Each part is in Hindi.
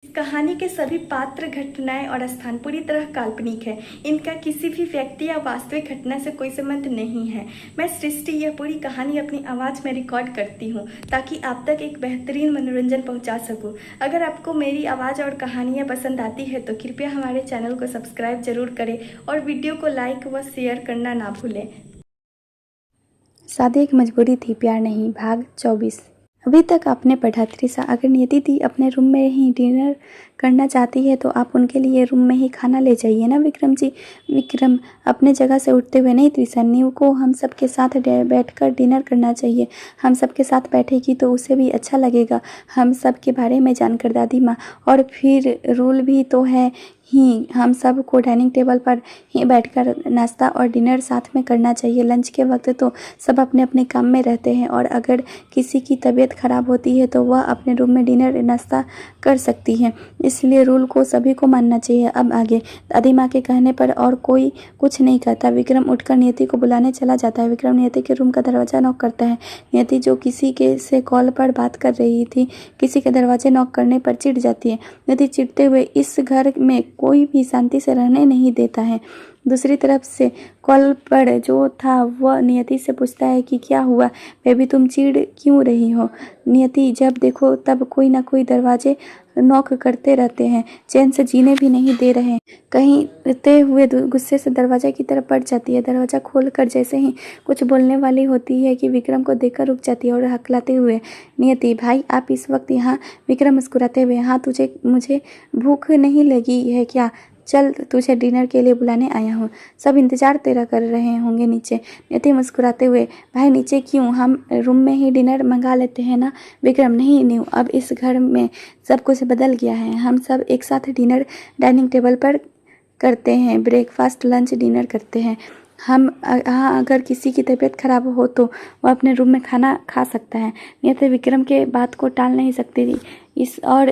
इस कहानी के सभी पात्र, घटनाएं और स्थान पूरी तरह काल्पनिक है। इनका किसी भी व्यक्ति या वास्तविक घटना से कोई संबंध नहीं है। मैं सृष्टि यह पूरी कहानी अपनी आवाज़ में रिकॉर्ड करती हूँ ताकि आप तक एक बेहतरीन मनोरंजन पहुँचा सकूँ। अगर आपको मेरी आवाज़ और कहानियाँ पसंद आती है तो कृपया हमारे चैनल को सब्सक्राइब जरूर करें और वीडियो को लाइक व शेयर करना ना भूलें। शादी एक मजबूरी थी, प्यार नहीं। भाग 24। अभी तक आपने पढ़ा। त्रिशा, अगर नियति दी अपने रूम में ही डिनर करना चाहती है तो आप उनके लिए रूम में ही खाना ले जाइए ना विक्रम जी। विक्रम अपने जगह से उठते हुए, नहीं त्रिशा, नीव को हम सबके साथ बैठकर डिनर करना चाहिए। हम सबके साथ बैठेगी तो उसे भी अच्छा लगेगा, हम सब के बारे में जानकर। दादी माँ, और फिर रूल भी तो है ही, हम सब को डाइनिंग टेबल पर ही बैठकर नाश्ता और डिनर साथ में करना चाहिए। लंच के वक्त तो सब अपने अपने काम में रहते हैं और अगर किसी की तबीयत खराब होती है तो वह अपने रूम में डिनर नाश्ता कर सकती है, इसलिए रूल को सभी को मानना चाहिए। अब आगे। दादी माँ के कहने पर और कोई कुछ नहीं कहता। विक्रम उठकर नियति को बुलाने चला जाता है। विक्रम नियति के रूम का दरवाजा नॉक करता है। नियति, जो किसी के से कॉल पर बात कर रही थी, किसी के दरवाजे नॉक करने पर चिढ़ जाती है। नियति चिढ़ते हुए, इस घर में कोई भी शांति से रहने नहीं देता है। दूसरी तरफ से कॉल पर जो था वह नियति से पूछता है कि क्या हुआ बेबी, तुम चिढ़ क्यों रही हो। नियति, जब देखो तब कोई ना कोई दरवाजे नॉक करते रहते हैं, चैन से जीने भी नहीं दे रहे। कहते हुए गुस्से से दरवाजा की तरफ बढ़ जाती है। दरवाजा खोलकर जैसे ही कुछ बोलने वाली होती है कि विक्रम को देखकर रुक जाती है और हकलाते हुए, नियति भाई आप इस वक्त यहाँ। विक्रम मुस्कुराते हुए, हाँ मुझे भूख नहीं लगी है क्या? चल तुझे डिनर के लिए बुलाने आया हूँ, सब इंतजार तेरा कर रहे होंगे नीचे। नियति मुस्कुराते हुए, भाई नीचे क्यों, हम रूम में ही डिनर मंगा लेते हैं ना। विक्रम, नहीं न्यू, अब इस घर में सब कुछ बदल गया है, हम सब एक साथ डिनर डाइनिंग टेबल पर करते हैं, ब्रेकफास्ट लंच डिनर करते हैं। हम हाँ, अगर किसी की तबीयत खराब हो तो वह अपने रूम में खाना खा सकता है। नियति विक्रम के बात को टाल नहीं सकती थी और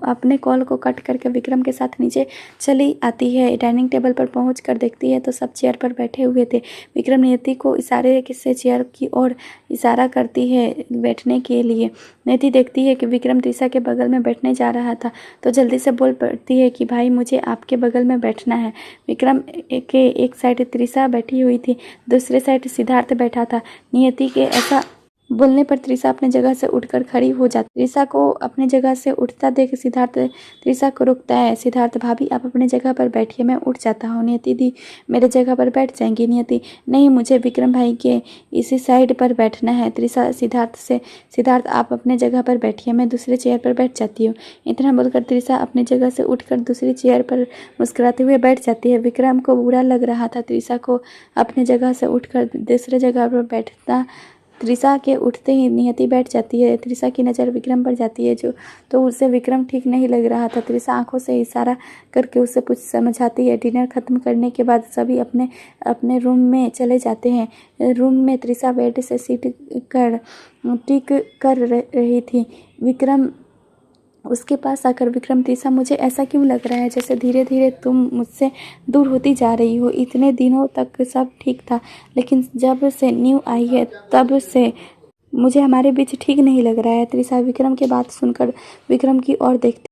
अपने कॉल को कट करके विक्रम के साथ नीचे चली आती है। डाइनिंग टेबल पर पहुंचकर देखती है तो सब चेयर पर बैठे हुए थे। विक्रम नियति को इशारे से चेयर की ओर इशारा करती है बैठने के लिए। नियति देखती है कि विक्रम त्रिशा के बगल में बैठने जा रहा था तो जल्दी से बोल पड़ती है कि भाई मुझे आपके बगल में बैठना है। विक्रम के एक साइड त्रिशा बैठी हुई थी, दूसरे साइड सिद्धार्थ बैठा था। नियति के ऐसा बोलने पर त्रिशा अपने जगह से उठकर खड़ी हो जाती। त्रिशा को अपने जगह से उठता देख सिद्धार्थ त्रिशा को रोकता है। सिद्धार्थ, भाभी आप अपने जगह पर बैठिए, मैं उठ जाता हूँ। नियति दी मेरे जगह पर बैठ जाएंगी। नियति, नहीं, मुझे विक्रम भाई के इसी साइड पर बैठना है। त्रिशा सिद्धार्थ से, सिद्धार्थ आप अपने जगह पर बैठिए, मैं दूसरे चेयर पर बैठ जाती हूँ। इतना बोलकर त्रिशा अपनी जगह से उठकर दूसरी चेयर पर मुस्कुराते हुए बैठ जाती है। विक्रम को बुरा लग रहा था त्रिशा को अपनी जगह से उठकर दूसरे जगह पर बैठता। त्रिशा के उठते ही नियति बैठ जाती है। त्रिशा की नज़र विक्रम पर जाती है तो उसे विक्रम ठीक नहीं लग रहा था। त्रिशा आंखों से इशारा करके उसे कुछ समझाती है। डिनर खत्म करने के बाद सभी अपने अपने रूम में चले जाते हैं। रूम में त्रिशा बेड से टिक कर रही थी। विक्रम उसके पास आकर, विक्रम, त्रिशा, मुझे ऐसा क्यों लग रहा है जैसे धीरे धीरे तुम मुझसे दूर होती जा रही हो। इतने दिनों तक सब ठीक था लेकिन जब से न्यू आई है तब से मुझे हमारे बीच ठीक नहीं लग रहा है। त्रिशा विक्रम की बात सुनकर विक्रम की ओर देखती।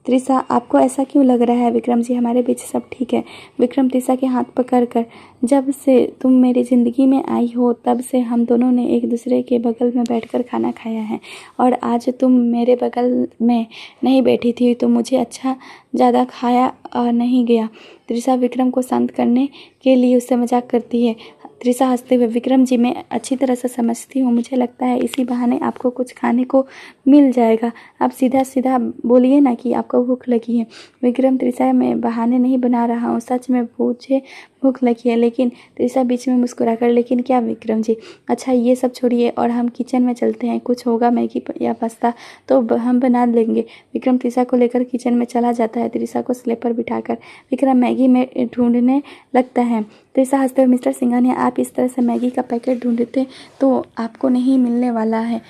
त्रिशा, आपको ऐसा क्यों लग रहा है विक्रम जी, हमारे बीच सब ठीक है। विक्रम त्रिशा के हाथ पकड़कर, जब से तुम मेरी ज़िंदगी में आई हो तब से हम दोनों ने एक दूसरे के बगल में बैठकर खाना खाया है और आज तुम मेरे बगल में नहीं बैठी थी तो मुझे अच्छा ज़्यादा खाया नहीं गया। त्रिशा विक्रम को शांत करने के लिए उससे मजाक करती है। त्रिशा हंसते हुए, विक्रम जी मैं अच्छी तरह से समझती हूँ, मुझे लगता है इसी बहाने आपको कुछ खाने को मिल जाएगा। आप सीधा सीधा बोलिए ना कि आपको भूख लगी है। विक्रम, त्रिशा मैं बहाने नहीं बना रहा हूँ, सच में मुझे भूख लगी है। लेकिन त्रिशा बीच में मुस्कुरा कर, लेकिन क्या विक्रम जी, अच्छा ये सब छोड़िए और हम किचन में चलते हैं, कुछ होगा मैगी या पास्ता तो हम बना लेंगे। विक्रम त्रिशा को लेकर किचन में चला जाता है। त्रिशा को स्लेब पर बिठाकर विक्रम मैगी में ढूंढने लगता है। त्रिशा हंसते हुए, मिस्टर सिंघानिया, आप इस तरह से मैगी का पैकेट ढूंढते तो आपको नहीं मिलने वाला है।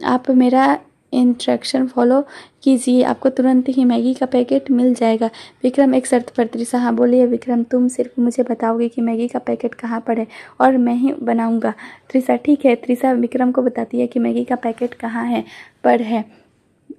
आप मेरा इंस्ट्रक्शन फॉलो कीजिए, आपको तुरंत ही मैगी का पैकेट मिल जाएगा। विक्रम, एक शर्त पर। त्रिशा, हाँ बोलिए विक्रम, तुम सिर्फ मुझे बताओगे कि मैगी का पैकेट कहाँ पर है और मैं ही बनाऊंगा। त्रिशा, ठीक है। त्रिशा विक्रम को बताती है कि मैगी का पैकेट कहाँ है पर है।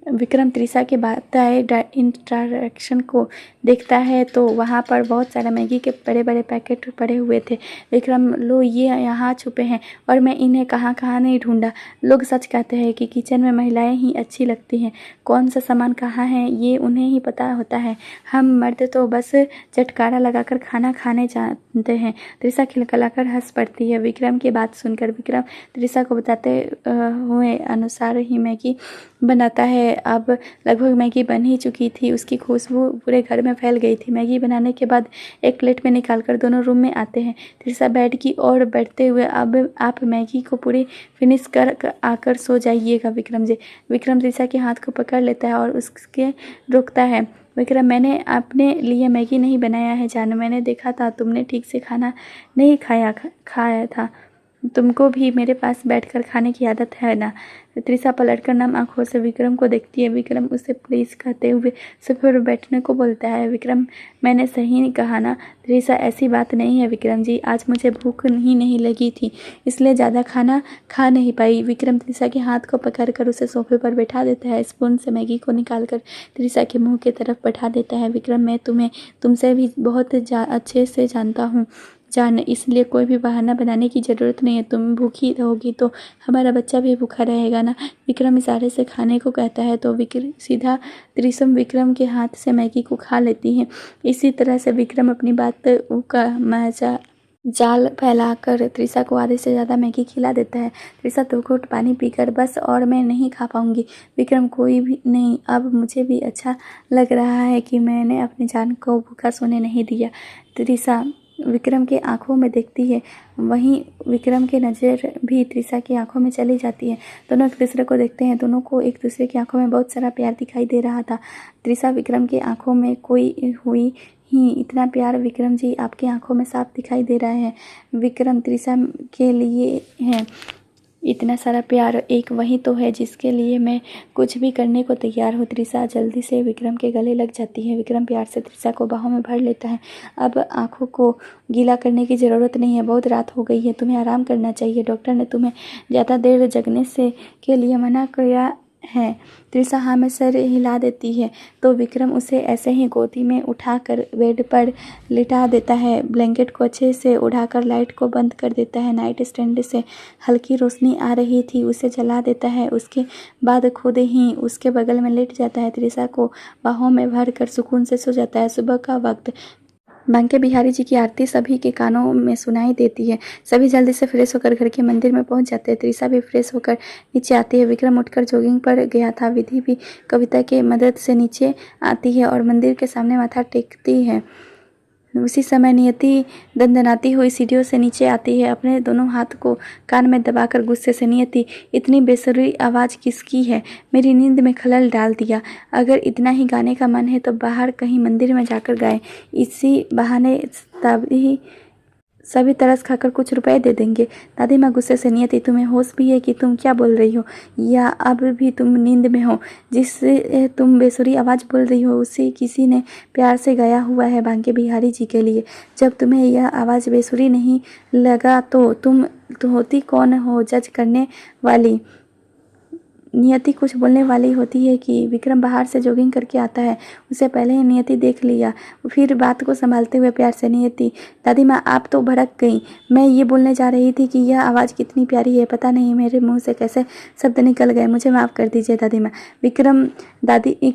विक्रम त्रिशा के बताए इंटरेक्शन को देखता है तो वहाँ पर बहुत सारे मैगी के बड़े बड़े पैकेट पड़े हुए थे। विक्रम, लो ये यहाँ छुपे हैं और मैं इन्हें कहाँ कहाँ नहीं ढूंढा। लोग सच कहते हैं कि किचन में महिलाएं ही अच्छी लगती हैं। कौन सा सामान कहाँ है ये उन्हें ही पता होता है। हम मर्द तो बस चटकारा लगाकर खाना खाने जानते हैं। त्रिशा खिलखिलाकर हंस पड़ती है विक्रम की बात सुनकर। विक्रम त्रिशा को बताते हुए अनुसार ही मैगी बनाता है। अब लगभग मैगी बन ही चुकी थी। उसकी खुशबू पूरे घर में फैल गई थी। मैगी बनाने के बाद एक प्लेट में निकालकर दोनों रूम में आते हैं। त्रिशा बेड की ओर बढ़ते हुए, अब आप मैगी को पूरी फिनिश कर आकर सो जाइएगा विक्रम जी। विक्रम त्रिशा के हाथ को पकड़ लेता है और उसके रोकता है। विक्रम, मैंने अपने लिए मैगी नहीं बनाया है जान। मैंने देखा था तुमने ठीक से खाना नहीं खाया था। तुमको भी मेरे पास बैठकर खाने की आदत है ना। त्रिशा पलटकर नम आंखों से विक्रम को देखती है। विक्रम उसे प्लीज़ कहते हुए सोफे पर बैठने को बोलता है। विक्रम, मैंने सही नहीं कहा ना। त्रिशा, ऐसी बात नहीं है विक्रम जी, आज मुझे भूख ही नहीं लगी थी इसलिए ज़्यादा खाना खा नहीं पाई। विक्रम त्रिशा के हाथ को पकड़कर उसे सोफे पर बैठा देता है। स्पून से मैगी को निकालकर त्रिशा के मुँह की तरफ बढ़ा देता है। विक्रम, मैं तुमसे भी बहुत अच्छे से जानता हूँ जान, इसलिए कोई भी बहाना बनाने की ज़रूरत नहीं है। तुम भूखी रहोगी तो हमारा बच्चा भी भूखा रहेगा ना। विक्रम इशारे से खाने को कहता है तो सीधा त्रिशम विक्रम के हाथ से मैगी को खा लेती है। इसी तरह से विक्रम अपनी बात का मजा जाल फैलाकर त्रिशा को आधे से ज़्यादा मैगी खिला देता है। त्रिशा दो घूंट पानी पीकर, बस और मैं नहीं खा पाऊंगी। विक्रम, कोई भी नहीं, अब मुझे भी अच्छा लग रहा है कि मैंने अपनी जान को भूखा सोने नहीं दिया। त्रिशा विक्रम के आंखों में देखती है। वहीं विक्रम की नज़र भी त्रिशा की आंखों में चली जाती है। दोनों एक दूसरे को देखते हैं। दोनों को एक दूसरे की आंखों में बहुत सारा प्यार दिखाई दे रहा था। त्रिशा विक्रम की आंखों में कोई हुई ही इतना प्यार विक्रम जी आपकी आंखों में साफ दिखाई दे रहा है। विक्रम त्रिशा के लिए है इतना सारा प्यार, एक वही तो है जिसके लिए मैं कुछ भी करने को तैयार हूँ। त्रिशा जल्दी से विक्रम के गले लग जाती है। विक्रम प्यार से त्रिशा को बाहों में भर लेता है। अब आंखों को गीला करने की ज़रूरत नहीं है, बहुत रात हो गई है, तुम्हें आराम करना चाहिए। डॉक्टर ने तुम्हें ज़्यादा देर जगने से के लिए मना किया है। त्रिशा हाँ में सर हिला देती है तो विक्रम उसे ऐसे ही गोदी में उठाकर बेड पर लिटा देता है। ब्लैंकेट को अच्छे से उड़ाकर लाइट को बंद कर देता है। नाइट स्टैंड से हल्की रोशनी आ रही थी, उसे जला देता है। उसके बाद खुद ही उसके बगल में लेट जाता है। त्रिशा को बाहों में भर कर सुकून से सो जाता है। सुबह का वक्त, बांके बिहारी जी की आरती सभी के कानों में सुनाई देती है। सभी जल्दी से फ्रेश होकर घर के मंदिर में पहुंच जाते हैं। त्रिशा भी फ्रेश होकर नीचे आती है। विक्रम उठकर जॉगिंग पर गया था। विधि भी कविता के मदद से नीचे आती है और मंदिर के सामने माथा टेकती है। उसी समय नियति दंदनाती हुई सीढ़ियों से नीचे आती है, अपने दोनों हाथ को कान में दबाकर गुस्से से। नियति, इतनी बेसुरी आवाज़ किसकी है? मेरी नींद में खलल डाल दिया। अगर इतना ही गाने का मन है तो बाहर कहीं मंदिर में जाकर गाए, इसी बहाने तभी सभी तरस खाकर कुछ रुपए दे देंगे। दादी माँ गुस्से से, नियति तुम्हें होश भी है कि तुम क्या बोल रही हो, या अब भी तुम नींद में हो? जिससे तुम बेसुरी आवाज़ बोल रही हो उसे किसी ने प्यार से गाया हुआ है बांके बिहारी जी के लिए। जब तुम्हें यह आवाज़ बेसुरी नहीं लगा तो तुम होती कौन हो जज करने वाली? नियति कुछ बोलने वाली होती है कि विक्रम बाहर से जॉगिंग करके आता है। उसे पहले ही नियति देख लिया। फिर बात को संभालते हुए प्यार से, नियति दादी माँ आप तो भड़क गई। मैं ये बोलने जा रही थी कि यह आवाज़ कितनी प्यारी है, पता नहीं मेरे मुंह से कैसे शब्द निकल गए, मुझे माफ़ कर दीजिए दादी माँ। विक्रम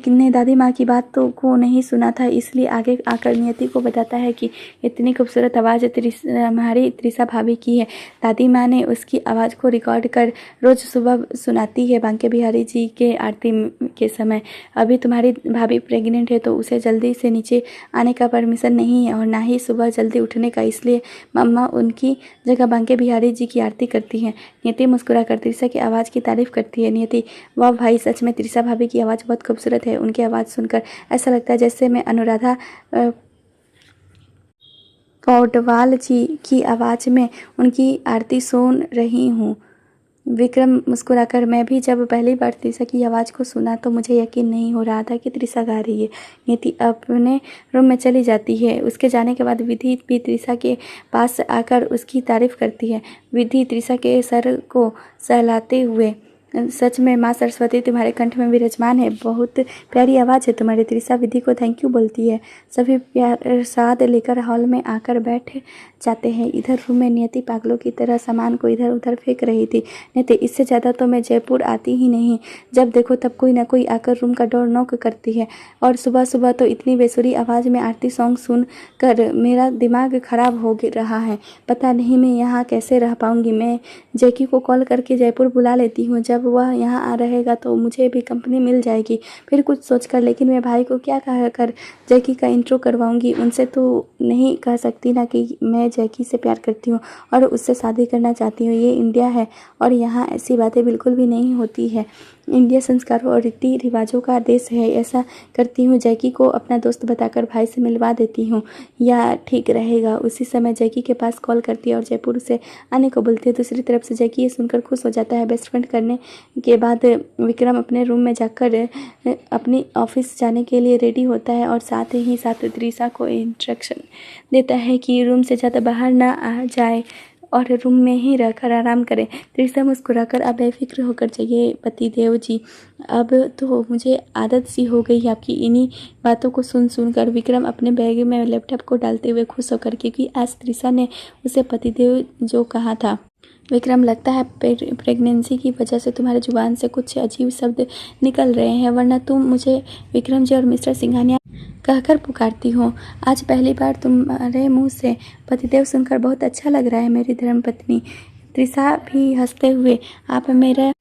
ने दादी माँ की बात को नहीं सुना था, इसलिए आगे आकर नियति को बताता है कि इतनी खूबसूरत आवाज़ हमारी त्रिशा भाभी की है। दादी माँ ने उसकी आवाज़ को रिकॉर्ड कर रोज़ सुबह सुनाती है बांके बिहारी जी के आरती के समय। अभी तुम्हारी भाभी प्रेग्नेंट है तो उसे जल्दी से नीचे आने का परमिशन नहीं है और ना ही सुबह जल्दी उठने का, इसलिए मम्मा उनकी जगह बांके बिहारी जी की आरती करती हैं। नियति मुस्कुराकर त्रिशा की आवाज़ की तारीफ करती है। नियति, वाह भाई, सच में त्रिशा भाभी की आवाज़ बहुत खूबसूरत है। उनकी आवाज़ सुनकर ऐसा लगता है जैसे मैं अनुराधा पौडवाल जी की आवाज़ में उनकी आरती सुन रही हूँ। विक्रम मुस्कुराकर, मैं भी जब पहली बार त्रिशा की आवाज़ को सुना तो मुझे यकीन नहीं हो रहा था कि त्रिशा गा रही है। नियति अपने रूम में चली जाती है। उसके जाने के बाद विधि भी त्रिशा के पास आकर उसकी तारीफ करती है। विधि त्रिशा के सर को सहलाते हुए सच में माँ सरस्वती तुम्हारे कंठ में विराजमान है, बहुत प्यारी आवाज़ है तुम्हारी। त्रिशा विधि को थैंक यू बोलती है। सभी प्यार साथ लेकर हॉल में आकर बैठ जाते हैं। इधर रूम में नियति पागलों की तरह सामान को इधर उधर फेंक रही थी। नियति, इससे ज़्यादा तो मैं जयपुर आती ही नहीं। जब देखो तब कोई ना कोई आकर रूम का डोर नॉक करती है, और सुबह सुबह तो इतनी बेसुरी आवाज़ में आरती सॉन्ग सुन कर मेरा दिमाग ख़राब हो रहा है। पता नहीं मैं यहाँ कैसे रह पाऊँगी। मैं जैकी को कॉल करके जयपुर बुला लेती हूँ। जब वह यहाँ आ रहेगा तो मुझे भी कंपनी मिल जाएगी। फिर कुछ सोचकर, लेकिन मैं भाई को क्या कह कर जैकी का इंट्रो करवाऊँगी? उनसे तो नहीं कह सकती ना कि मैं जैकी से प्यार करती हूँ और उससे शादी करना चाहती हूँ। ये इंडिया है और यहाँ ऐसी बातें बिल्कुल भी नहीं होती है। इंडिया संस्कारों और रीति रिवाजों का देश है। ऐसा करती हूँ, जैकी को अपना दोस्त बताकर भाई से मिलवा देती हूँ, या ठीक रहेगा। उसी समय जैकी के पास कॉल करती है और जयपुर से आने को बोलती है। दूसरी तरफ से जैकी ये सुनकर खुश हो जाता है। बेस्ट फ्रेंड करने के बाद विक्रम अपने रूम में जाकर अपनी ऑफिस जाने के लिए रेडी होता है और साथ ही साथ त्रिशा को इंस्ट्रक्शन देता है कि रूम से ज़्यादा बाहर ना आ जाए और रूम में ही रहकर आराम करें। त्रिशा मुस्कुराकर, अब बेफिक्र होकर जाइए पतिदेव जी, अब तो मुझे आदत सी हो गई है आपकी इन्हीं बातों को सुन कर। विक्रम अपने बैग में लैपटॉप को डालते हुए खुश होकर, क्योंकि आज त्रिशा ने उसे पतिदेव जो कहा था। विक्रम, लगता है प्रेगनेंसी की वजह से तुम्हारे जुबान से कुछ अजीब शब्द निकल रहे हैं, वरना तुम मुझे विक्रम जी और मिस्टर सिंघानिया कहकर पुकारती हो। आज पहली बार तुम्हारे मुंह से पतिदेव सुनकर बहुत अच्छा लग रहा है मेरी धर्मपत्नी। त्रिशा भी हंसते हुए, आप मेरा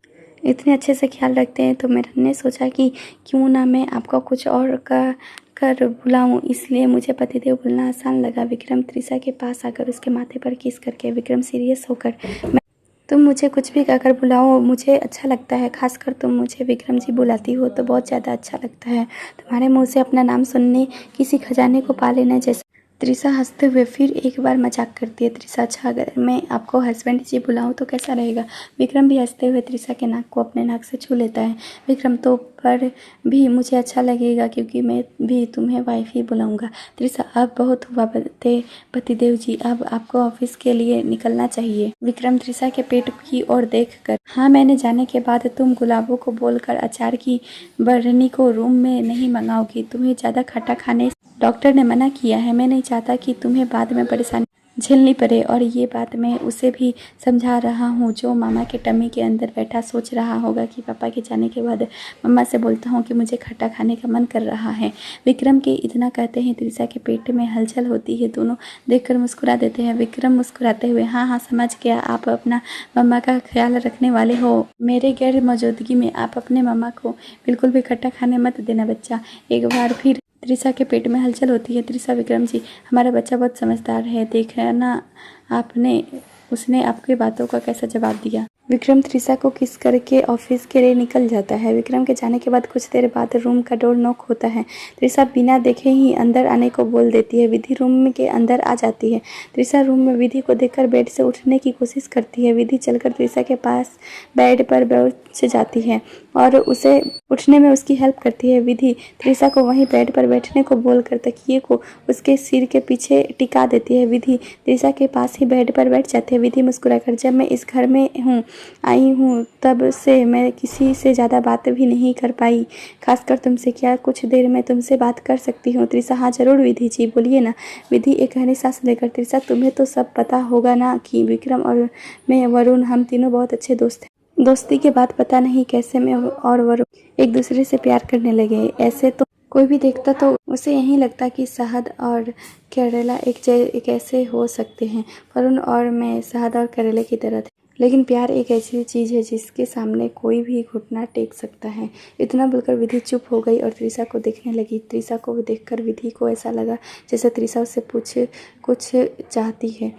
इतने अच्छे से ख्याल रखते हैं तो मैंने सोचा कि क्यों ना मैं आपको कुछ और कर बुलाऊं, इसलिए मुझे पतिदेव बोलना आसान लगा। विक्रम त्रिशा के पास आकर उसके माथे पर किस करके, विक्रम सीरियस होकर, तुम मुझे कुछ भी कहकर बुलाओ मुझे अच्छा लगता है, खासकर तुम मुझे विक्रम जी बुलाती हो तो बहुत ज़्यादा अच्छा लगता है। तुम्हारे मुंह से अपना नाम सुनने किसी खजाने को पा लेना जैसा। त्रिशा हंसते हुए फिर एक बार मजाक करती है। त्रिशा, अच्छा अगर मैं आपको हस्बैंड जी बुलाऊं तो कैसा रहेगा? विक्रम भी हंसते हुए त्रिशा के नाक को अपने नाक से छू लेता है। विक्रम, तो पर भी मुझे अच्छा लगेगा क्योंकि मैं भी तुम्हें वाइफ ही बुलाऊंगा। त्रिशा, अब बहुत हुआ पतिदेव जी, अब आपको ऑफिस के लिए निकलना चाहिए। विक्रम त्रिशा के पेट की ओर देखकर, हाँ, मैंने जाने के बाद तुम गुलाबों को बोलकर अचार की बरनी को रूम में नहीं मंगाओगी। तुम्हें ज़्यादा खट्टा खाने डॉक्टर ने मना किया है। मैं नहीं चाहता कि तुम्हें बाद में परेशानी झेलनी पड़े, और ये बात मैं उसे भी समझा रहा हूँ जो मामा के टम्मी के अंदर बैठा सोच रहा होगा कि पापा के जाने के बाद मम्मा से बोलता हूँ कि मुझे खट्टा खाने का मन कर रहा है। विक्रम के इतना कहते हैं त्रिशा के पेट में हलचल होती है। दोनों देखकर मुस्कुरा देते हैं। विक्रम मुस्कुराते हुए, हाँ हाँ समझ गया, आप अपना मम्मा का ख्याल रखने वाले हो। मेरे गैर मौजूदगी में आप अपने मम्मा को बिल्कुल भी खट्टा खाने मत देना बच्चा। एक बार फिर त्रिशा के पेट में हलचल होती है। त्रिशा, विक्रम जी, हमारा बच्चा बहुत समझदार है, देखना उसने आपकी बातों का कैसा जवाब दिया। विक्रम त्रिशा को किस करके ऑफिस के लिए निकल जाता है। विक्रम के जाने के बाद कुछ देर बाद रूम का डोर नॉक होता है। त्रिशा बिना देखे ही अंदर आने को बोल देती है। विधि रूम के अंदर आ जाती है। त्रिशा रूम में विधि को देखकर बेड से उठने की कोशिश करती है। विधि चलकर त्रिशा के पास बेड पर बैठ जाती है और उसे उठने में उसकी हेल्प करती है। विधि त्रिशा को वहीं बेड पर बैठने को बोलकर तकिए को उसके सिर के पीछे टिका देती है। विधि त्रिशा के पास ही बेड पर बैठ जाती है। विधि मुस्कुराकर, जब मैं इस घर में आई हूँ तब से मैं किसी से ज़्यादा बात भी नहीं कर पाई, खासकर तुमसे। क्या कुछ देर में तुमसे बात कर सकती हूँ? त्रिशा, हाँ जरूर विधि जी, बोलिए ना। विधि एक गहरी सांस लेकर, त्रिशा तुम्हें तो सब पता होगा ना कि विक्रम और मैं, वरुण, हम तीनों बहुत अच्छे दोस्त हैं। दोस्ती के बाद पता नहीं कैसे मैं और वरुण एक दूसरे से प्यार करने लगे। ऐसे तो कोई भी देखता तो उसे यही लगता कि शहद और करेला एक ऐसे हो सकते हैं। वरुण और मैं शहद और करेले की तरह थे, लेकिन प्यार एक ऐसी चीज़ है जिसके सामने कोई भी घुटना टेक सकता है। इतना बोलकर विधि चुप हो गई और त्रिशा को देखने लगी। त्रिशा को देखकर विधि को ऐसा लगा जैसे त्रिशा उससे कुछ चाहती है।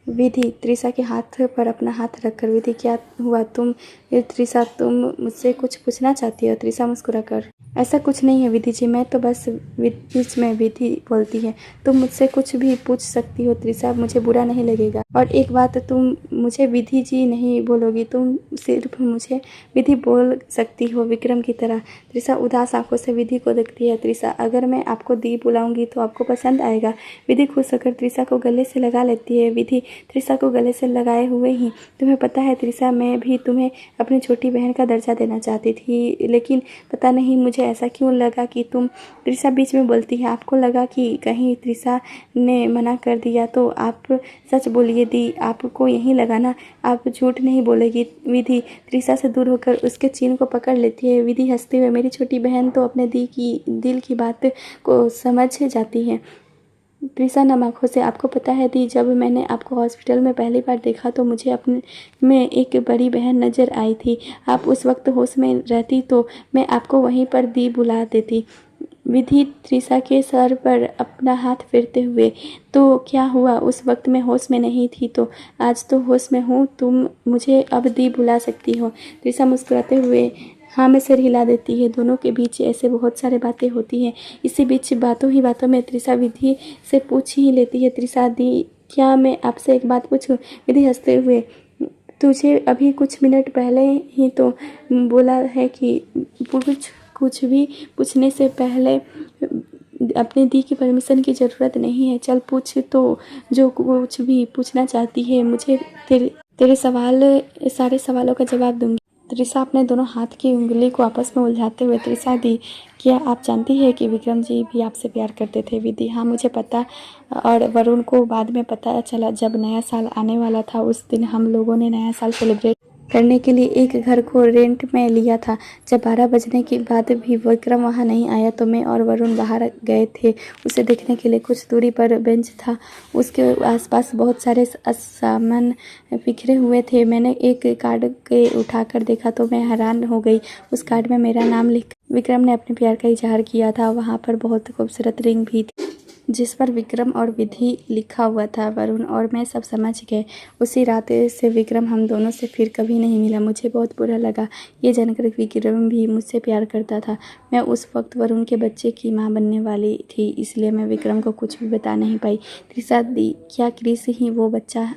विधि त्रिशा के हाथ पर अपना हाथ रखकर, विधि क्या हुआ त्रिशा, तुम मुझसे कुछ पूछना चाहती हो? त्रिशा मुस्कुराकर, ऐसा कुछ नहीं है विधि जी, मैं तो बस बीच में विधि बोलती है। तुम मुझसे कुछ भी पूछ सकती हो त्रिशा, मुझे बुरा नहीं लगेगा। और एक बात, तुम मुझे विधि जी नहीं बोलोगी, तुम सिर्फ मुझे विधि बोल सकती हो विक्रम की तरह। त्रिशा उदास आंखों से विधि को देखती है। त्रिशा, अगर मैं आपको दी बुलाऊंगी तो आपको पसंद आएगा। विधि खुश होकर त्रिशा को गले से लगा लेती है। विधि त्रिशा को गले से लगाए हुए ही, तुम्हें पता है त्रिशा, मैं भी तुम्हें अपनी छोटी बहन का दर्जा देना चाहती थी, लेकिन पता नहीं मुझे ऐसा क्यों लगा कि तुम। त्रिशा बीच में बोलती है, आपको लगा कि कहीं त्रिशा ने मना कर दिया तो आप सच बोलिए दी, आपको यही लगा ना, आप झूठ नहीं बोलेगी। विधि त्रिशा से दूर होकर उसके चीन को पकड़ लेती है। विधि हंसते हुए, मेरी छोटी बहन तो अपने दिल की बात को समझ जाती है। त्रिशा नम आँखों से, आपको पता है दी, जब मैंने आपको हॉस्पिटल में पहली बार देखा तो मुझे अपने में एक बड़ी बहन नज़र आई थी। आप उस वक्त होश में रहती तो मैं आपको वहीं पर दी बुला देती। विधि त्रिशा के सर पर अपना हाथ फेरते हुए, तो क्या हुआ, उस वक्त मैं होश में नहीं थी तो आज तो होश में हूँ, तुम मुझे अब दी बुला सकती हो। त्रिशा मुस्कुराते हुए हाँ में सिर हिला देती है। दोनों के बीच ऐसे बहुत सारे बातें होती हैं। इसी बीच बातों ही बातों में त्रिशा विधि से पूछ ही लेती है, त्रिशा दी, क्या मैं आपसे एक बात पूछूं? विधि हंसते हुए, तुझे अभी कुछ मिनट पहले ही तो बोला है कि कुछ भी पूछने से पहले अपने दी की परमिशन की ज़रूरत नहीं है। चल पूछ, तो जो कुछ भी पूछना चाहती है मुझे तेरे सारे सवालों का जवाब दूंगी। त्रिशा अपने दोनों हाथ की उंगली को आपस में उलझाते हुए, त्रिशा दी, क्या आप जानती है कि विक्रम जी भी आपसे प्यार करते थे? विधि, हाँ मुझे पता, और वरुण को बाद में पता चला। जब नया साल आने वाला था उस दिन हम लोगों ने नया साल सेलिब्रेट करने के लिए एक घर को रेंट में लिया था। जब 12 बजने के बाद भी विक्रम वहाँ नहीं आया तो मैं और वरुण बाहर गए थे उसे देखने के लिए। कुछ दूरी पर बेंच था, उसके आसपास बहुत सारे सामान बिखरे हुए थे। मैंने एक कार्ड के उठाकर देखा तो मैं हैरान हो गई। उस कार्ड में मेरा नाम लिख विक्रम ने अपने प्यार का इजहार किया था। वहाँ पर बहुत खूबसूरत रिंग भी थी जिस पर विक्रम और विधि लिखा हुआ था। वरुण और मैं सब समझ गए। उसी रात से विक्रम हम दोनों से फिर कभी नहीं मिला। मुझे बहुत बुरा लगा ये जानकर विक्रम भी मुझसे प्यार करता था। मैं उस वक्त वरुण के बच्चे की मां बनने वाली थी, इसलिए मैं विक्रम को कुछ भी बता नहीं पाई। त्रिशा दी, क्या क्रिस ही वो बच्चा?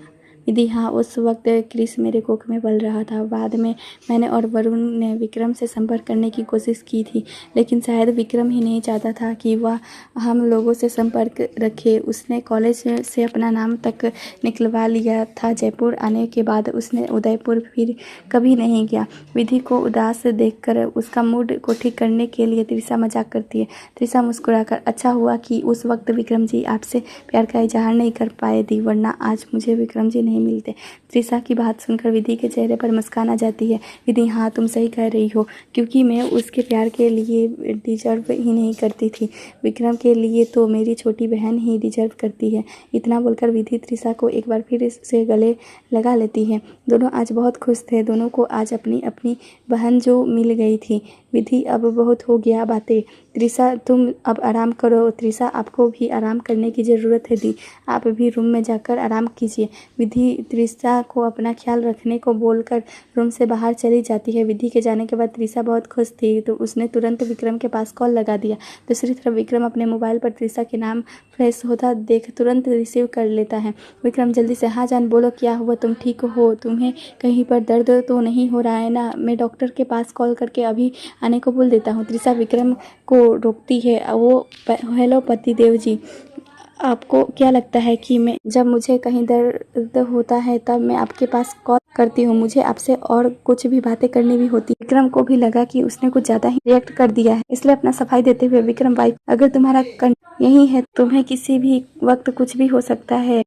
विधि, हाँ उस वक्त क्रिस मेरे कोख में पल रहा था। बाद में मैंने और वरुण ने विक्रम से संपर्क करने की कोशिश की थी, लेकिन शायद विक्रम ही नहीं चाहता था कि वह हम लोगों से संपर्क रखे। उसने कॉलेज से अपना नाम तक निकलवा लिया था। जयपुर आने के बाद उसने उदयपुर फिर कभी नहीं गया। विधि को उदास देखकर उसका मूड को ठीक करने के लिए त्रिशा मजाक करती है। त्रिशा मुस्कुराकर, अच्छा हुआ कि उस वक्त विक्रम जी आपसे प्यार का इजहार नहीं कर पाए दी, वरना आज मुझे विक्रम जी नहीं मिलते। त्रिशा की बात सुनकर विधि के चेहरे पर मुस्कान आ जाती है। विधि, हाँ तुम सही कह रही हो, क्योंकि मैं उसके प्यार के लिए डिजर्व ही नहीं करती थी। विक्रम के लिए तो मेरी छोटी बहन ही डिजर्व करती है। इतना बोलकर विधि त्रिशा को एक बार फिर से गले लगा लेती है। दोनों आज बहुत खुश थे। दोनों को आज अपनी अपनी बहन जो मिल गई थी। विधि, अब बहुत हो गया बातें। त्रिशा तुम अब आराम करो। त्रिशा, आपको भी आराम करने की ज़रूरत है दी, आप भी रूम में जाकर आराम कीजिए। विधि त्रिशा को अपना ख्याल रखने को बोलकर रूम से बाहर चली जाती है। विधि के जाने के बाद त्रिशा बहुत खुश थी तो उसने तुरंत विक्रम के पास कॉल लगा दिया। दूसरी तरफ विक्रम अपने मोबाइल पर त्रिशा के नाम फ्लैश होता देख तुरंत रिसीव कर लेता है। विक्रम, जल्दी से, हाँ जान बोलो, क्या हुआ, तुम ठीक हो? तुम्हें कहीं पर दर्द तो नहीं हो रहा है ना? मैं डॉक्टर के पास कॉल करके अभी आने को बोल देता हूँ। त्रिशा विक्रम को रोकती है। वो, हेलो पति देव जी, आपको क्या लगता है कि मैं जब मुझे कहीं दर्द होता है तब मैं आपके पास कॉल करती हूँ? मुझे आपसे और कुछ भी बातें करनी भी होती। विक्रम को भी लगा कि उसने कुछ ज्यादा ही रिएक्ट कर दिया है, इसलिए अपना सफाई देते हुए, विक्रम भाई, अगर तुम्हारा यही है, तुम्हें किसी भी वक्त कुछ भी हो सकता है,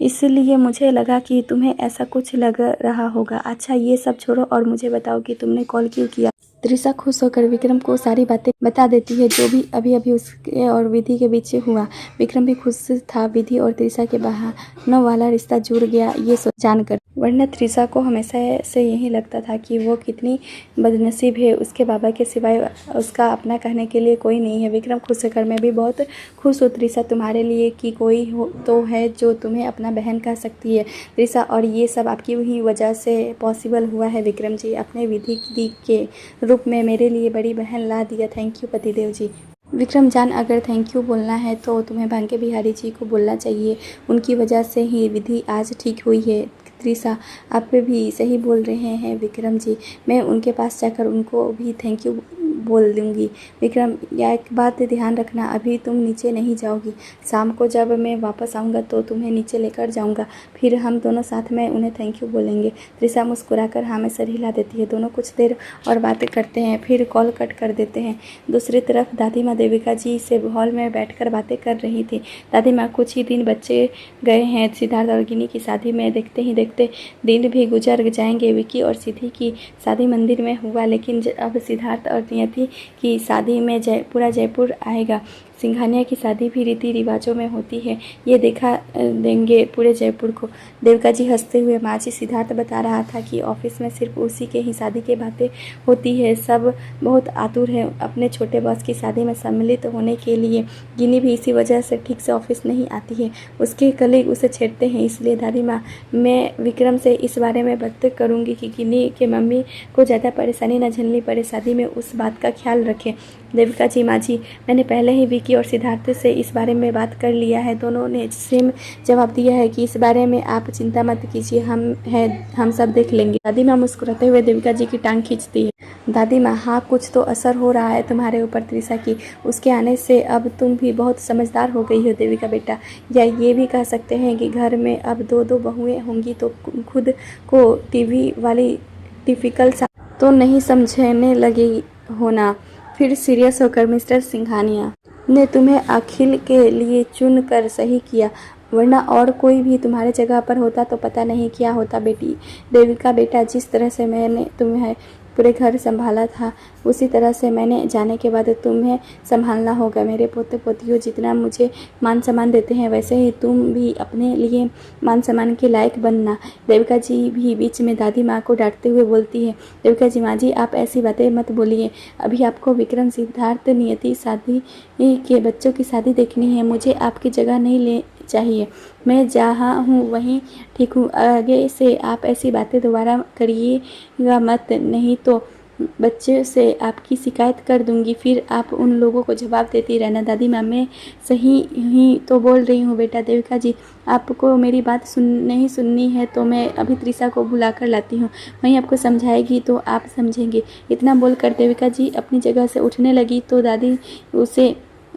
इसलिए मुझे लगा कि तुम्हें ऐसा कुछ लग रहा होगा। अच्छा ये सब छोड़ो और मुझे बताओ कि तुमने कॉल क्यों किया? त्रिशा खुश होकर विक्रम को सारी बातें बता देती है जो भी अभी अभी उसके और विधि के बीच हुआ। विक्रम भी खुश था। विधि और त्रिशा के बहानों वाला रिश्ता जुड़ गया ये जानकर, वरना त्रिशा को हमेशा से यही लगता था कि वो कितनी बदनसीब है, उसके बाबा के सिवाय उसका अपना कहने के लिए कोई नहीं है। विक्रम खुश होकर, मैं भी बहुत खुश हूँ त्रिशा तुम्हारे लिए कि कोई हो तो है जो तुम्हें अपना बहन कह सकती है त्रिशा, और ये सब आपकी ही वजह से पॉसिबल हुआ है विक्रम जी। अपने विधि दी के रूम रूप में मेरे लिए बड़ी बहन ला दिया। थैंक यू पतिदेव जी। विक्रम जान, अगर थैंक यू बोलना है तो तुम्हें बांके बिहारी जी को बोलना चाहिए। उनकी वजह से ही विधि आज ठीक हुई है। त्रिशा, आप भी सही बोल रहे हैं विक्रम जी। मैं उनके पास जाकर उनको भी थैंक यू बोल दूंगी। विक्रम, या एक बात ध्यान रखना, अभी तुम नीचे नहीं जाओगी। शाम को जब मैं वापस आऊँगा तो तुम्हें नीचे लेकर जाऊँगा, फिर हम दोनों साथ में उन्हें थैंक यू बोलेंगे। त्रिशा मुस्कुराकर हाँ में सर हिला देती है। दोनों कुछ देर और बातें करते हैं, फिर कॉल कट कर देते हैं। दूसरी तरफ दादी माँ देविका जी से हॉल में बैठकर बातें कर रही थी। दादी माँ, कुछ ही दिन बच्चे गए हैं सिद्धार्थ और गिनी की शादी में। देखते ही देखते दिन भी गुजर जाएंगे। विकी और सिद्धि की शादी मंदिर में हुआ, लेकिन अब सिद्धार्थ और नियति की शादी में पूरा जयपुर आएगा। सिंघानिया की शादी भी रीति रिवाजों में होती है, ये देखा देंगे पूरे जयपुर को। देविका जी हंसते हुए, माँ जी, सिद्धार्थ बता रहा था कि ऑफिस में सिर्फ उसी के ही शादी की बातें होती है। सब बहुत आतुर है अपने छोटे बॉस की शादी में सम्मिलित होने के लिए। गिनी भी इसी वजह से ठीक से ऑफिस नहीं आती है। उसके कलीग उसे छेड़ते हैं। इसलिए दादी माँ, मैं विक्रम से इस बारे में बात करूँगी कि गिनी के मम्मी को ज़्यादा परेशानी न झेलनी पड़े। शादी में उस बात का ख्याल रखें। देविका जी, माँ जी, मैंने पहले ही विकी और सिद्धार्थ से इस बारे में बात कर लिया है। दोनों ने सेम जवाब दिया है कि इस बारे में आप चिंता मत कीजिए, हम सब देख लेंगे। दादी माँ मुस्कुराते हुए देविका जी की टांग खींचती है। दादी माँ, हाँ, कुछ तो असर हो रहा है तुम्हारे ऊपर त्रिशा की। उसके आने से अब तुम भी बहुत समझदार हो गई हो देविका बेटा। या ये भी कह सकते हैं कि घर में अब दो दो बहुएं होंगी तो खुद को टीवी वाली टिपिकल सा तो नहीं समझने लगी होना। फिर सीरियस होकर, मिस्टर सिंघानिया ने तुम्हें अखिल के लिए चुन कर सही किया, वरना और कोई भी तुम्हारे जगह पर होता तो पता नहीं क्या होता। बेटी देविका बेटा, जिस तरह से मैंने तुम्हें पूरे घर संभाला था, उसी तरह से मैंने जाने के बाद तुम्हें संभालना होगा। मेरे पोते पोतियों जितना मुझे मान सम्मान देते हैं, वैसे ही तुम भी अपने लिए मान सम्मान के लायक बनना। देविका जी भी बीच में दादी माँ को डांटते हुए बोलती है। देविका जी, माँ जी, आप ऐसी बातें मत बोलिए। अभी आपको विक्रम, सिद्धार्थ, नियति शादी के बच्चों की शादी देखनी है। मुझे आपकी जगह नहीं ले चाहिए। मैं जहाँ हूँ वहीं ठीक हूँ। आगे से आप ऐसी बातें दोबारा करिएगा मत, नहीं तो बच्चे से आपकी शिकायत कर दूंगी। फिर आप उन लोगों को जवाब देती रहना। दादी माँ, मैं सही ही तो बोल रही हूँ बेटा। देविका जी, आपको मेरी बात नहीं सुननी है तो मैं अभी त्रिशा को बुला कर लाती हूँ, वहीं आपको समझाएगी तो आप समझेंगे। इतना बोलकर देविका जी अपनी जगह से उठने लगी तो दादी उसे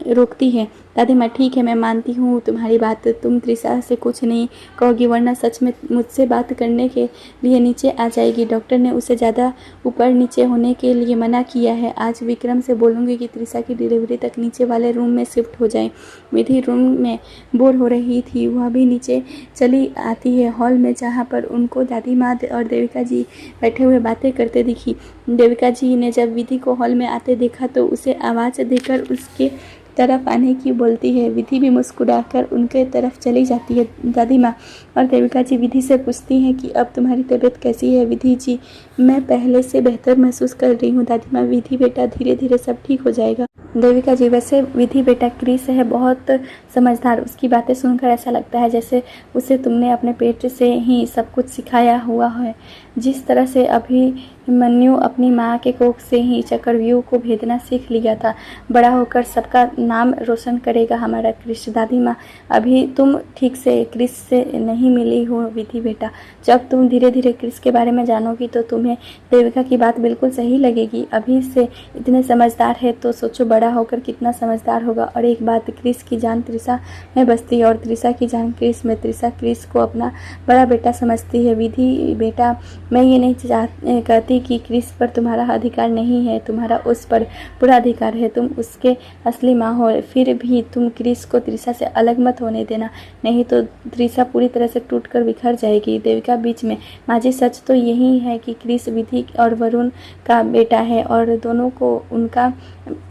रोकती है। दादी माँ, ठीक है, मैं मानती हूँ तुम्हारी बात। तुम त्रिशा से कुछ नहीं कहोगी, वरना सच में मुझसे बात करने के लिए नीचे आ जाएगी। डॉक्टर ने उसे ज़्यादा ऊपर नीचे होने के लिए मना किया है। आज विक्रम से बोलूँगी कि त्रिशा की डिलीवरी तक नीचे वाले रूम में शिफ्ट हो जाए। विधि रूम में बोर हो रही थी, वह भी नीचे चली आती है हॉल में, जहाँ पर उनको दादी माँ और देविका जी बैठे हुए बातें करते दिखी। देविका जी ने जब विधि को हॉल में आते देखा तो उसे आवाज़ देकर उसके तरफ आने की बोलती है। विधि भी मुस्कुराकर उनके तरफ चली जाती है। दादी माँ और देविका जी विधि से पूछती हैं कि अब तुम्हारी तबीयत कैसी है। विधि जी, मैं पहले से बेहतर महसूस कर रही हूँ। दादी माँ, विधि बेटा, धीरे धीरे सब ठीक हो जाएगा। देविका जी, वैसे विधि बेटा क्रिस है बहुत समझदार। उसकी बातें सुनकर ऐसा लगता है जैसे उसे तुमने अपने पेट से ही सब कुछ सिखाया हुआ है। जिस तरह से अभिमन्यु अपनी माँ के कोख से ही चक्रव्यूह को भेदना सीख लिया था, बड़ा होकर सबका नाम रोशन करेगा हमारा क्रिस। दादी माँ, अभी तुम ठीक से क्रिस से नहीं मिली हो विधि बेटा। जब तुम धीरे धीरे क्रिस के बारे में जानोगी तो तुम्हें देविका की बात बिल्कुल सही लगेगी। अभी से इतने समझदार है तो सोचो बड़ा होकर कितना समझदार होगा। और एक बात, क्रिस की जान त्रिशा में बसती है और त्रिशा की जान क्रिस में। त्रिशा क्रिस को अपना बड़ा बेटा समझती है। विधि बेटा, मैं ये नहीं कहती कि क्रिस पर तुम्हारा अधिकार नहीं है, तुम्हारा उस पर पूरा अधिकार है। तुम उसके असली माँ हो, फिर भी तुम क्रिस को त्रिशा से अलग मत होने देना, नहीं तो त्रिशा पूरी तरह से टूटकर बिखर जाएगी। देविका बीच में, माँ जी, सच तो यही है कि क्रिस विधि और वरुण का बेटा है और दोनों को उनका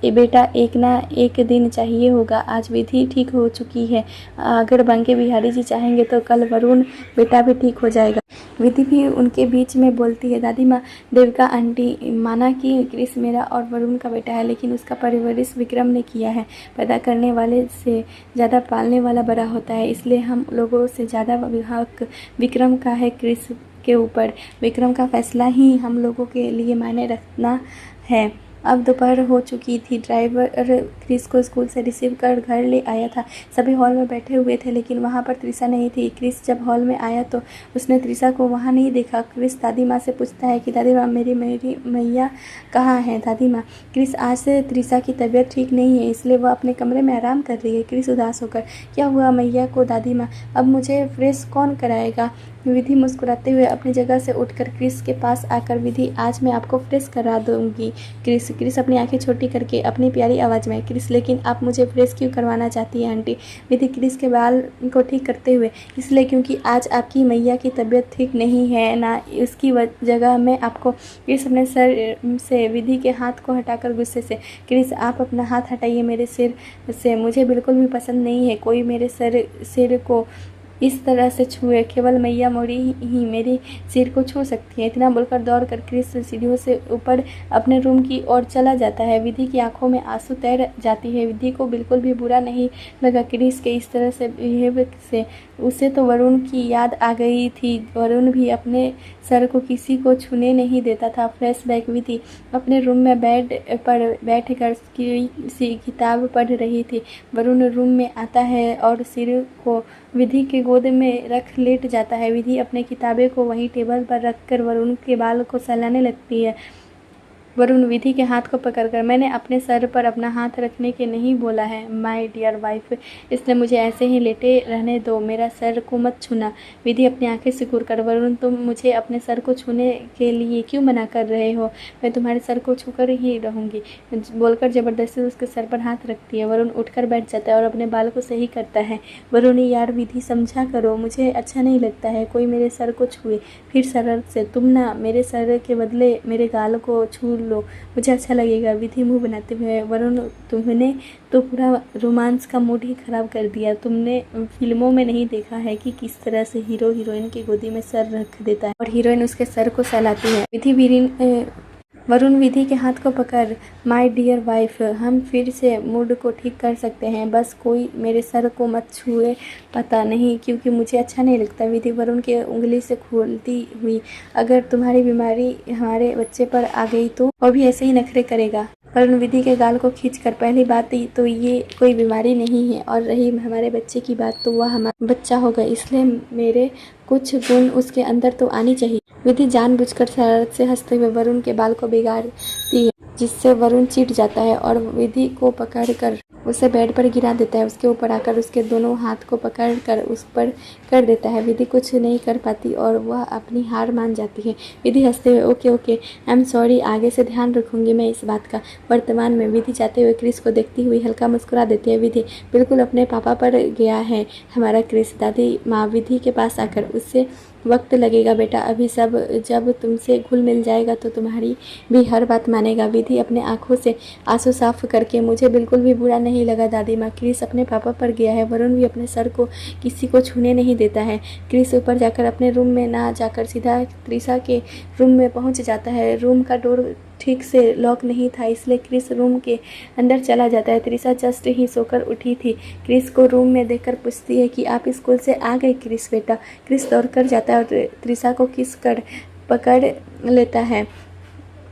बेटा एक ना एक दिन चाहिए होगा। आज विधि ठीक हो चुकी है, अगर बांके बिहारी जी चाहेंगे तो कल वरुण बेटा भी ठीक हो जाएगा। विधि भी उनके बीच में बोलती है। दादी माँ, देविका आंटी, माना कि क्रिस मेरा और वरुण का बेटा है, लेकिन उसका परवरिश विक्रम ने किया है। पैदा करने वाले से ज़्यादा पालने वाला बड़ा होता है, इसलिए हम लोगों से ज़्यादा हक विक्रम का है क्रिस के ऊपर। विक्रम का फैसला ही हम लोगों के लिए मायने रखना है। अब दोपहर हो चुकी थी। ड्राइवर क्रिस को स्कूल से रिसीव कर घर ले आया था। सभी हॉल में बैठे हुए थे, लेकिन वहाँ पर त्रिशा नहीं थी। क्रिस जब हॉल में आया तो उसने त्रिशा को वहाँ नहीं देखा। क्रिस दादी माँ से पूछता है कि दादी माँ, मेरी मेरी मैया कहाँ है? दादी माँ, क्रिस, आज से त्रिशा की तबीयत ठीक नहीं है, इसलिए वह अपने कमरे में आराम कर रही है। क्रिस उदास होकर, क्या हुआ मैया को दादी माँ? अब मुझे फ्रेश कौन कराएगा? विधि मुस्कुराते हुए अपनी जगह से उठकर क्रिस के पास आकर, विधि, आज मैं आपको फ्रेश करा दूंगी। क्रिस अपनी आंखें छोटी करके अपनी प्यारी आवाज़ में, क्रिस, लेकिन आप मुझे फ्रेश क्यों करवाना चाहती हैं आंटी? विधि क्रिस के बाल को ठीक करते हुए, इसलिए क्योंकि आज आपकी मैया की तबीयत ठीक नहीं है ना, उसकी जगह मैं आपको। क्रिस अपने सर से विधि के हाथ को हटाकर गुस्से से, क्रिस, आप अपना हाथ हटाइए मेरे सिर से, मुझे बिल्कुल भी पसंद नहीं है कोई मेरे सिर को इस तरह से छुए। केवल मैया मोरी ही मेरी सिर को छू सकती है। इतना बोलकर दौड़कर क्रिस सीढ़ियों से ऊपर अपने रूम की ओर चला जाता है। विधि की आंखों में आंसू तैर जाती है। विधि को बिल्कुल भी बुरा नहीं लगा क्रिस के इस तरह से बिहेव से। उसे तो वरुण की याद आ गई थी। वरुण भी अपने सर को किसी को छूने नहीं देता था। फ्लैशबैक। विधि अपने रूम में बेड पर बैठकर किसी किताब पढ़ रही थी। वरुण रूम में आता है और सिर को विधि के गोद में रख लेट जाता है। विधि अपने किताबें को वहीं टेबल पर रखकर वरुण के बाल को सहलाने लगती है। वरुण विधि के हाथ को पकड़कर, मैंने अपने सर पर अपना हाथ रखने के नहीं बोला है माय डियर वाइफ, इसलिए मुझे ऐसे ही लेटे रहने दो, मेरा सर को मत छूना। विधि अपनी आंखें सिकुड़ कर, वरुण, तुम मुझे अपने सर को छूने के लिए क्यों मना कर रहे हो? मैं तुम्हारे सर को छूकर ही रहूँगी, बोलकर जबरदस्ती उसके सर पर हाथ रखती है। वरुण उठकर बैठ जाता है और अपने बाल को सही करता है। वरुण, यार विधि, समझा करो, मुझे अच्छा नहीं लगता है कोई मेरे सर को छुए, फिर सरल से। तुम ना मेरे सर के बदले मेरे गाल को छू लो, मुझे अच्छा लगेगा। विधि मुंह बनाते हुए, वरुण, तुमने तो पूरा रोमांस का मूड ही खराब कर दिया। तुमने फिल्मों में नहीं देखा है कि किस तरह से हीरो हीरोइन की गोदी में सर रख देता है और हीरोइन उसके सर को सहलाती है। वरुण विधि के हाथ को पकड़, माय डियर वाइफ, हम फिर से मूड को ठीक कर सकते हैं, बस कोई मेरे सर को मत छुए, पता नहीं क्योंकि मुझे अच्छा नहीं लगता। विधि वरुण की उंगली से खोलती हुई, अगर तुम्हारी बीमारी हमारे बच्चे पर आ गई तो वो भी ऐसे ही नखरे करेगा। वरुण विधि के गाल को खींचकर, पहली बात तो ये कोई बीमारी नहीं है, और रही हमारे बच्चे की बात तो वह हमारा बच्चा होगा, इसलिए मेरे कुछ गुण उसके अंदर तो आनी चाहिए। विधि जानबूझकर शरारत से हंसते हुए वरुण के बाल को बिगाड़ती है, जिससे वरुण चिढ़ जाता है और विधि को पकड़कर उसे बेड पर गिरा देता है। उसके ऊपर आकर उसके दोनों हाथ को पकड़कर उस पर कर देता है। विधि कुछ नहीं कर पाती और वह अपनी हार मान जाती है। विधि हंसते हुए, okay okay, I am sorry, आगे से ध्यान रखूंगी मैं इस बात का। वर्तमान में विधि जाते हुए क्रिस को देखती हुई हल्का मुस्कुरा देती है। विधि, बिल्कुल अपने पापा पर गया है हमारा क्रिस। दादी माँ विधि के पास आकर, उससे वक्त लगेगा बेटा, अभी सब जब तुमसे घुल मिल जाएगा तो तुम्हारी भी हर बात मानेगा। विधि अपने आंखों से आंसू साफ करके, मुझे बिल्कुल भी बुरा नहीं लगा दादी माँ, क्रिस अपने पापा पर गया है। वरुण भी अपने सर को किसी को छूने नहीं देता है। क्रिस ऊपर जाकर अपने रूम में ना जाकर सीधा त्रिशा के रूम में पहुंच जाता है। रूम का डोर ठीक से लॉक नहीं था, इसलिए क्रिस रूम के अंदर चला जाता है। त्रिशा जस्ट ही सोकर उठी थी। क्रिस को रूम में देखकर पूछती है कि आप स्कूल से आ गए क्रिस बेटा। क्रिस दौड़कर जाता है और त्रिशा को किस कर पकड़ लेता है।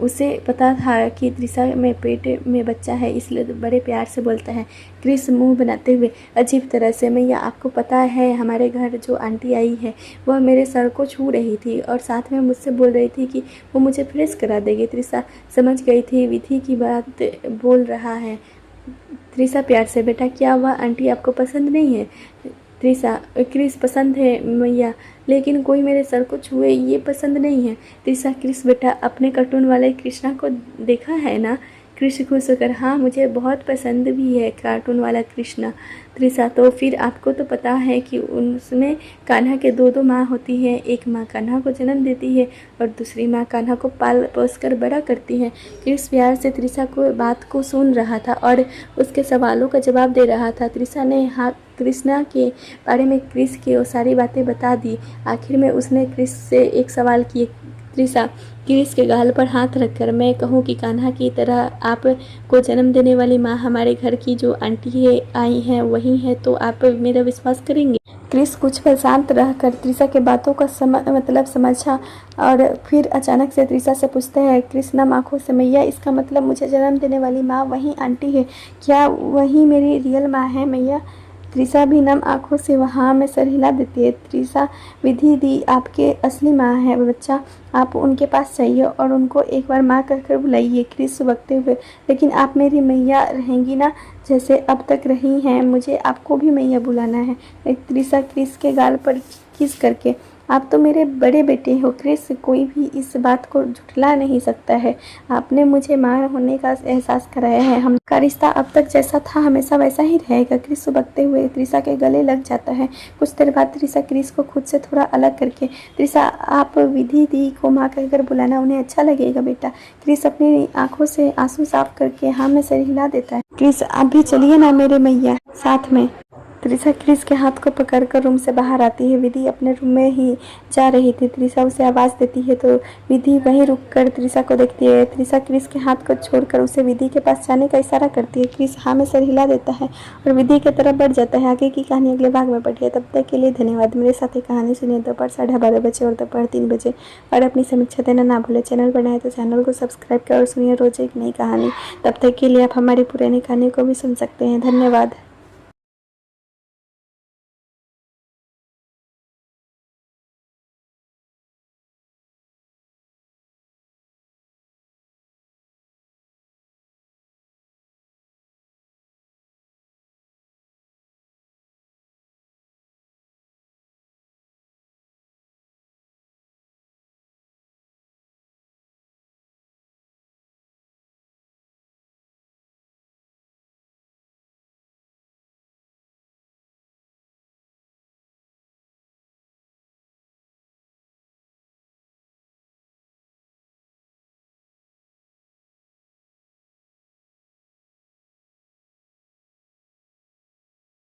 उसे पता था कि त्रिशा में पेट में बच्चा है, इसलिए बड़े प्यार से बोलता है। क्रिस मुंह बनाते हुए अजीब तरह से, मैया आपको पता है हमारे घर जो आंटी आई है वह मेरे सर को छू रही थी और साथ में मुझसे बोल रही थी कि वो मुझे फ्रेश करा देगी। त्रिशा समझ गई थी विधि की बात बोल रहा है। त्रिशा प्यार से, बेटा क्या वह आंटी आपको पसंद नहीं है? त्रिशा, क्रिस पसंद है मैया, लेकिन कोई मेरे सर को छुए ये पसंद नहीं है। त्रिशा, क्रिस बेटा आपने कार्टून वाले कृष्णा को देखा है ना? कृष्ण खुश होकर, हाँ मुझे बहुत पसंद भी है कार्टून वाला कृष्णा। त्रिशा, तो फिर आपको तो पता है कि उसमें कान्हा के दो माँ होती हैं, एक माँ कान्हा को जन्म देती है और दूसरी माँ कान्हा को पाल पोस कर बड़ा करती है। क्रिस प्यार से त्रिशा को बात को सुन रहा था और उसके सवालों का जवाब दे रहा था। त्रिशा ने हाँ कृष्णा के बारे में क्रिस की वो सारी बातें बता दी। आखिर में उसने क्रिस से एक सवाल किए, त्रिशा, क्रिस के गाल पर हाथ रखकर, मैं कहूँ कि कान्हा की तरह आप को जन्म देने वाली माँ हमारे घर की जो आंटी है आई हैं वही है, तो आप मेरा विश्वास करेंगे? क्रिस कुछ पल शांत रहकर त्रिशा के बातों का मतलब समझा और फिर अचानक से त्रिशा से पूछते हैं क्रिस नम आंखों से, मैया इसका मतलब मुझे जन्म देने वाली माँ वही आंटी है क्या? वही मेरी रियल माँ है मैया? त्रिशा भी नम आंखों से वहाँ में सर हिला देती है। त्रिशा, विधि दी आपके असली माँ है बच्चा, आप उनके पास जाइए और उनको एक बार माँ कहकर बुलाइए। क्रिस सुबकते हुए, लेकिन आप मेरी मैया रहेंगी ना जैसे अब तक रही हैं? मुझे आपको भी मैया बुलाना है। त्रिशा क्रिस के गाल पर किस करके, आप तो मेरे बड़े बेटे हो क्रिस, कोई भी इस बात को झुठला नहीं सकता है। आपने मुझे माँ होने का एहसास कराया है। हमका रिश्ता अब तक जैसा था हमेशा वैसा ही रहेगा। क्रिस सुबकते हुए त्रिशा के गले लग जाता है। कुछ देर बाद त्रिशा क्रिस को खुद से थोड़ा अलग करके, त्रिशा आप विधि दी को माँ कहकर बुलाना, उन्हें अच्छा लगेगा बेटा। क्रिस अपनी आंखों से आंसू साफ करके हाँ में सर हिला देता है। क्रिस आप भी चलिए ना मेरे मैया साथ में। त्रिशा क्रिस के हाथ को पकड़कर रूम से बाहर आती है। विधि अपने रूम में ही जा रही थी। त्रिशा उसे आवाज़ देती है तो विधि वहीं रुककर त्रिशा को देखती है। त्रिशा क्रिस के हाथ को छोड़कर उसे विधि के पास जाने का इशारा करती है। क्रिस हाँ में सर हिला देता है और विधि की तरफ बढ़ जाता है। आगे की कहानी अगले भाग में पढ़िए। तब तक के लिए धन्यवाद। मेरे साथ ही कहानी सुनिए दोपहर 12:30 बजे और दोपहर 3 बजे और अपनी समीक्षा देना ना भूलें। चैनल बनाए तो चैनल को सब्सक्राइब करें और सुनिए रोज एक नई कहानी। तब तक के लिए आप हमारी पुरानी कहानी को भी सुन सकते हैं। धन्यवाद।